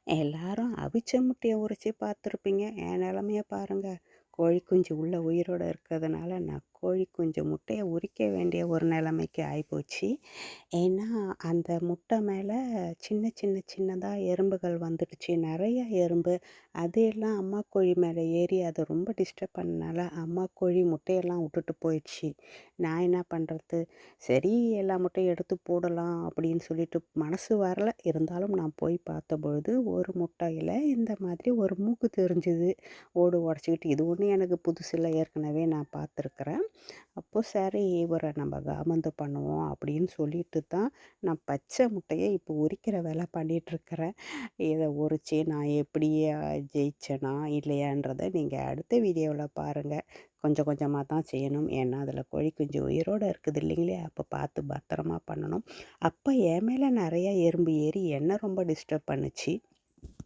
எல்லாரும் அவிச்ச முட்டைய உரிச்சு பார்த்துருப்பீங்க. என் நிலைமைய பாருங்க. கோழி குஞ்சு உள்ள உயிரோட இருக்கிறதுனால, நான் கோழி குஞ்சு முட்டைய உரிக்க வேண்டிய ஒரு நிலைமைக்கு ஆயிப்போச்சு. ஏன்னா, அந்த முட்டை மேல சின்ன சின்ன சின்னதா எறும்புகள் வந்துடுச்சு. நெறைய எறும்பு. அது எல்லாம் அம்மா கோழி மேல ஏறி அத ரொம்ப டிஸ்டர்ப் பண்ணனால, அம்மா கோழி முட்டையெல்லாம் உட்டுட்டு போயிடுச்சு. நான் என்ன பண்றது? சரி, எல்லா முட்டையும் எடுத்து போடலாம் அப்படின்னு சொல்லிட்டு மனசு வரல. இருந்தாலும் நான் போய் பார்த்தபொழுது, ஒரு முட்டையில இந்த மாதிரி ஒரு மூக்கு தெரிஞ்சுது. ஓடு உடைச்சுக்கிட்டு. இது ஒண்ணும் எனக்கு புதுசில்ல. ஏற்கனவே நான் பார்த்துருக்குறேன். அப்போ சரி, இவர நம்ம காமந்து பண்ணுவோம் அப்படின்னு சொல்லிட்டு தான், நான் பச்சை முட்டைய இப்போ உரிக்கிற வேலை பண்ணிட்டுருக்கிறேன். இத உரிச்சு நான் எப்படி ஜெயிச்சேனா, இல்லையான்றத நீங்க அடுத்த வீடியோல பாருங்க. கொஞ்சம் கொஞ்சமா தான் செய்யணும். ஏன்னா, அதில கோழி குஞ்சு உயிரோட இருக்குது இல்லைங்களே! அப்போ பார்த்து பத்திரமா பண்ணணும். அப்ப என் மேல நெறைய எறும்பு ஏறி என்ன ரொம்ப டிஸ்டர்ப் பண்ணுச்சு.